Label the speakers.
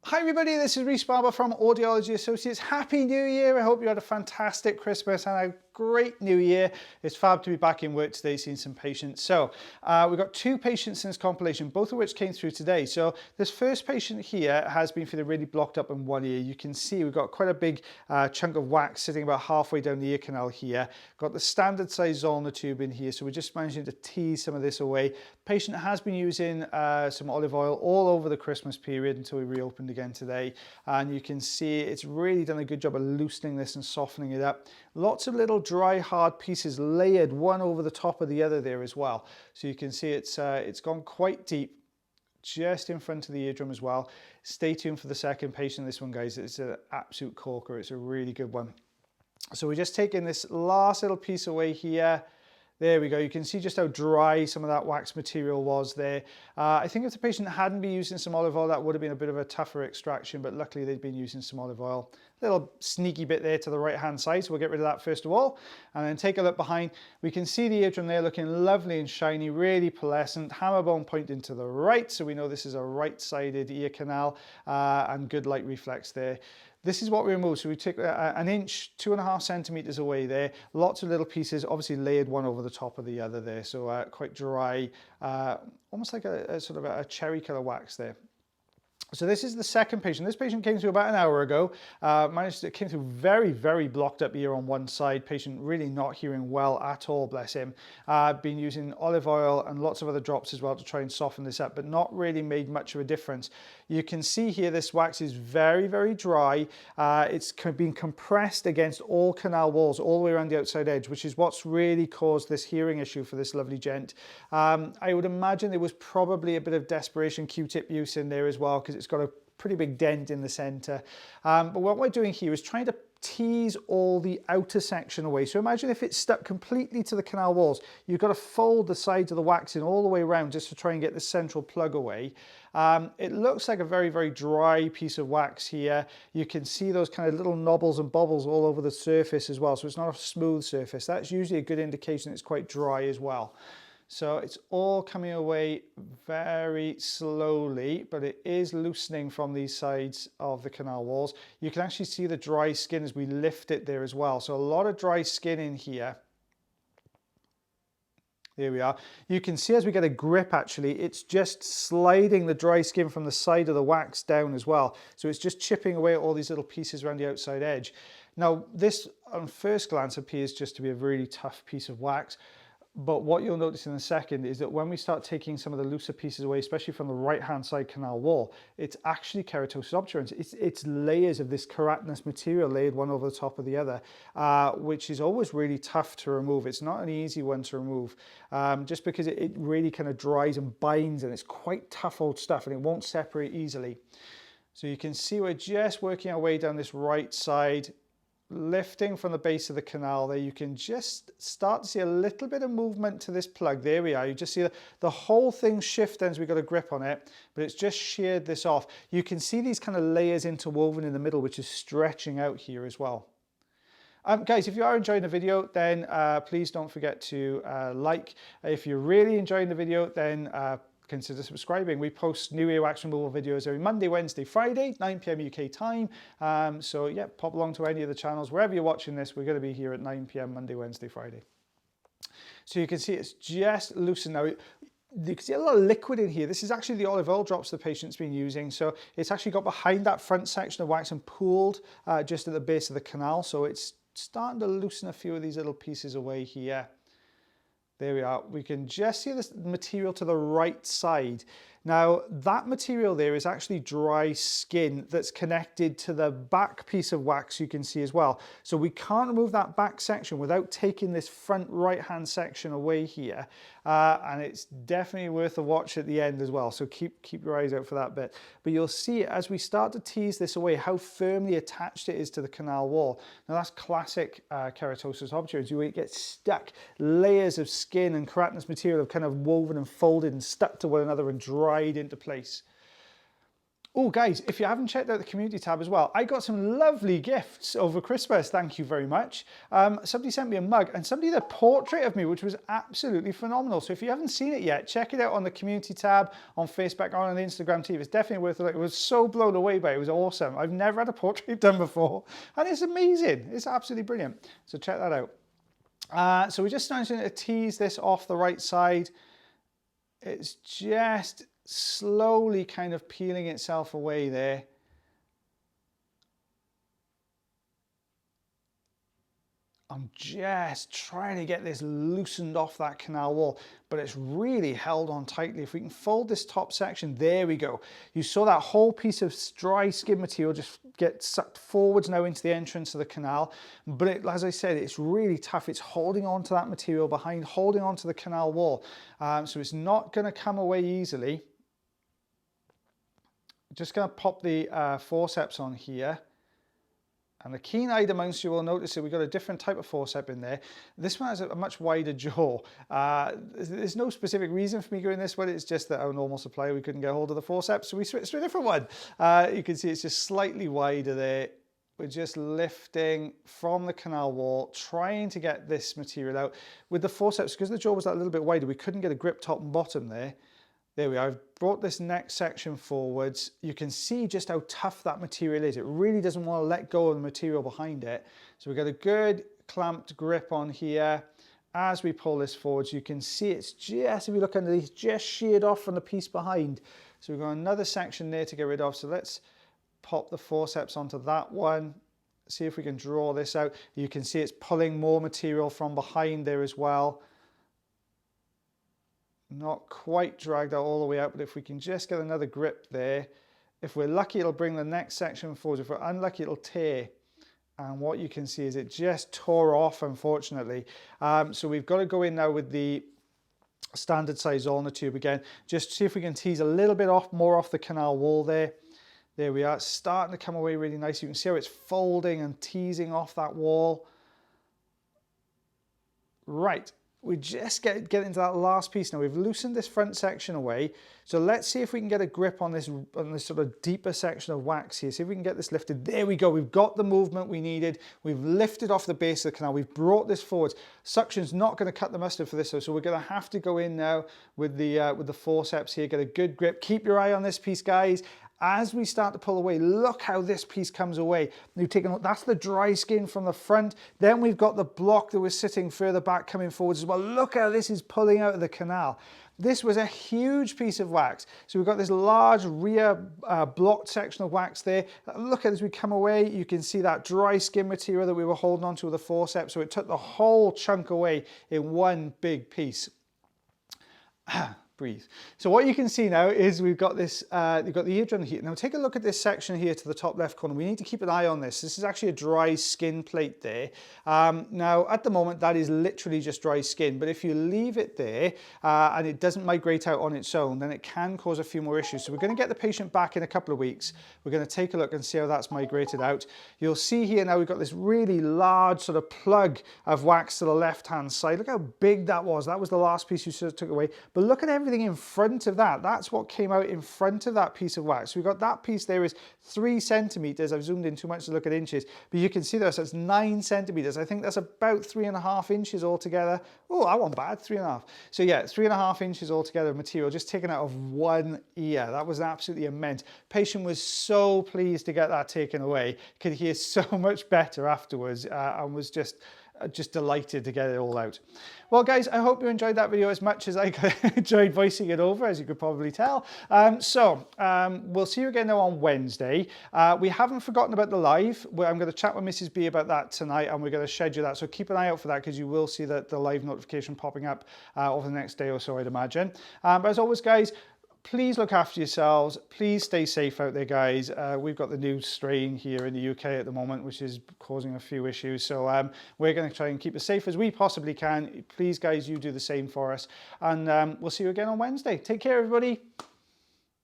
Speaker 1: Hi everybody, this is Rhys Barber from Audiology Associates. Happy New Year! I hope you had a fantastic Christmas and a great New Year. It's fab to be back in work today seeing some patients. So we've got two patients since compilation, both of which came through today. So this first patient here has been feeling really blocked up in one ear. You can see we've got quite a big chunk of wax sitting about halfway down the ear canal here. Got the standard size Zollner tube in here, so we're just managing to tease some of this away. Patient has been using some olive oil all over the Christmas period until we reopened again today, and you can see it's really done a good job of loosening this and softening it up. Lots of little dry hard pieces layered one over the top of the other there as well, so you can see it's gone quite deep just in front of the eardrum as well. Stay tuned for the second patient. This one, guys, it's an absolute corker. It's a really good one. So we're just taking this last little piece away here. There we go. You can see just how dry some of that wax material was there. I think if the patient hadn't been using some olive oil, that would have been a bit of a tougher extraction, but luckily they've been using some olive oil. Little sneaky bit there to the right hand side, so we'll get rid of that first of all, and then take a look behind. We can see the eardrum there looking lovely and shiny, really pearlescent, hammer bone pointing to the right, so we know this is a right-sided ear canal, and good light reflex there. This is what we remove. So we take an inch, 2.5 centimeters away there. Lots of little pieces, obviously layered one over the top of the other there. So quite dry, almost like a sort of a cherry color wax there. So this is the second patient. This patient came through about an hour ago. Came through very, very blocked up ear on one side. Patient really not hearing well at all, bless him. Been using olive oil and lots of other drops as well to try and soften this up, but not really made much of a difference. You can see here this wax is very, very dry. It's been compressed against all canal walls all the way around the outside edge, which is what's really caused this hearing issue for this lovely gent. I would imagine there was probably a bit of desperation Q-tip use in there as well, because it's got a pretty big dent in the center. But what we're doing here is trying to tease all the outer section away. So imagine if it's stuck completely to the canal walls. You've got to fold the sides of the wax in all the way around just to try and get the central plug away. It looks like a very, very dry piece of wax here. You can see those kind of little knobbles and bobbles all over the surface as well. So it's not a smooth surface. That's usually a good indication it's quite dry as well. So it's all coming away very slowly, but it is loosening from these sides of the canal walls. You can actually see the dry skin as we lift it there as well. So a lot of dry skin in here. There we are. You can see as we get a grip, actually, it's just sliding the dry skin from the side of the wax down as well. So it's just chipping away at all these little pieces around the outside edge. Now, this on first glance appears just to be a really tough piece of wax. But what you'll notice in a second is that when we start taking some of the looser pieces away, especially from the right-hand side canal wall, it's actually Keratosis obturans. It's layers of this keratinous material layered one over the top of the other, which is always really tough to remove. It's not an easy one to remove, just because it really kind of dries and binds, and it's quite tough old stuff, and it won't separate easily. So you can see we're just working our way down this right side, lifting from the base of the canal there. You can just start to see a little bit of movement to this plug. There we are. You just see the whole thing shift as we got a grip on it, but it's just sheared this off. You can see these kind of layers interwoven in the middle, which is stretching out here as well. Guys, if you are enjoying the video, then please don't forget to like. If you're really enjoying the video, then consider subscribing. We post new earwax removal videos every Monday, Wednesday, Friday, 9 PM UK time. So yeah, pop along to any of the channels. Wherever you're watching this, we're going to be here at 9 PM Monday, Wednesday, Friday. So you can see it's just loosened now. You can see a lot of liquid in here. This is actually the olive oil drops the patient's been using. So it's actually got behind that front section of wax and pooled just at the base of the canal. So it's starting to loosen a few of these little pieces away here. There we are. We can just see this material to the right side. Now, that material there is actually dry skin that's connected to the back piece of wax you can see as well. So we can't remove that back section without taking this front right-hand section away here. And it's definitely worth a watch at the end as well. So keep your eyes out for that bit. But you'll see as we start to tease this away, how firmly attached it is to the canal wall. Now, that's classic Keratosis obturans. You get stuck. Layers of skin and keratinous material have kind of woven and folded and stuck to one another and dried into place. Oh guys, if you haven't checked out the community tab as well, I got some lovely gifts over Christmas, thank you very much. Somebody sent me a mug and somebody did a portrait of me, which was absolutely phenomenal. So if you haven't seen it yet, check it out on the community tab, on Facebook, or on the Instagram too. It's definitely worth a look. I was so blown away by it, it was awesome. I've never had a portrait done before, and it's amazing. It's absolutely brilliant. So check that out. So we're just starting to tease this off the right side. It's just slowly kind of peeling itself away there. I'm just trying to get this loosened off that canal wall, but it's really held on tightly. If we can fold this top section, there we go. You saw that whole piece of dry skin material just get sucked forwards now into the entrance of the canal. But as I said, it's really tough. It's holding on to that material behind, holding on to the canal wall. So it's not going to come away easily. Just going to pop the forceps on here. And the keen-eyed amongst you will notice that we've got a different type of forceps in there. This one has a much wider jaw. There's no specific reason for me going this way. It's just that our normal supplier, we couldn't get hold of the forceps, so we switched to a different one. You can see it's just slightly wider there. We're just lifting from the canal wall, trying to get this material out. With the forceps, because the jaw was a little bit wider, we couldn't get a grip top and bottom there. There we are. I've brought this next section forwards. You can see just how tough that material is. It really doesn't want to let go of the material behind it. So we've got a good clamped grip on here. As we pull this forwards, you can see it's just, if you look underneath, just sheared off from the piece behind. So we've got another section there to get rid of. So let's pop the forceps onto that one. See if we can draw this out. You can see it's pulling more material from behind there as well. Not quite dragged out all the way out, but if we can just get another grip there, if we're lucky, it'll bring the next section forward. If we're unlucky, it'll tear. And what you can see is it just tore off, unfortunately. So we've got to go in now with the standard size ulnar tube again, just to see if we can tease a little bit more off the canal wall there. There we are, it's starting to come away really nice. You can see how it's folding and teasing off that wall. Right. We just get into that last piece now. We've loosened this front section away. So let's see if we can get a grip on this sort of deeper section of wax here. See if we can get this lifted. There we go. We've got the movement we needed. We've lifted off the base of the canal. We've brought this forwards. Suction's not going to cut the mustard for this though. So we're going to have to go in now with the forceps here. Get a good grip. Keep your eye on this piece, guys. As we start to pull away, look how this piece comes away. We've taken, that's the dry skin from the front. Then we've got the block that was sitting further back coming forwards as well. Look how this is pulling out of the canal. This was a huge piece of wax. So we've got this large rear blocked section of wax there. Look at as we come away, you can see that dry skin material that we were holding onto with the forceps. So it took the whole chunk away in one big piece. Breathe. So what you can see now is we've got this, you've got the eardrum here. Now take a look at this section here to the top left corner. We need to keep an eye on this. This is actually a dry skin plate there. Now at the moment that is literally just dry skin, but if you leave it there and it doesn't migrate out on its own, then it can cause a few more issues. So we're going to get the patient back in a couple of weeks. We're going to take a look and see how that's migrated out. You'll see here now we've got this really large sort of plug of wax to the left hand side. Look how big that was. That was the last piece you sort of took away. But look at everything in front of that. That's what came out in front of that piece of wax. So we've got that piece there is 3 centimeters. I've zoomed in too much to look at inches, but you can see there, so it's 9 centimeters. I think that's about 3.5 inches altogether. Oh, I wasn't bad, 3.5. So yeah, 3.5 inches altogether of material just taken out of one ear. That was absolutely immense. Patient was so pleased to get that taken away. Could hear so much better afterwards and was just delighted to get it all out. Well guys, I hope you enjoyed that video as much as I enjoyed voicing it over, as you could probably tell. We'll see you again now on Wednesday. We haven't forgotten about the live. I'm going to chat with Mrs. B about that tonight and we're going to schedule that. So keep an eye out for that because you will see the live notification popping up over the next day or so, I'd imagine. But as always guys, please look after yourselves. Please stay safe out there, guys. We've got the new strain here in the UK at the moment, which is causing a few issues. So we're going to try and keep as safe as we possibly can. Please, guys, you do the same for us. And we'll see you again on Wednesday. Take care, everybody.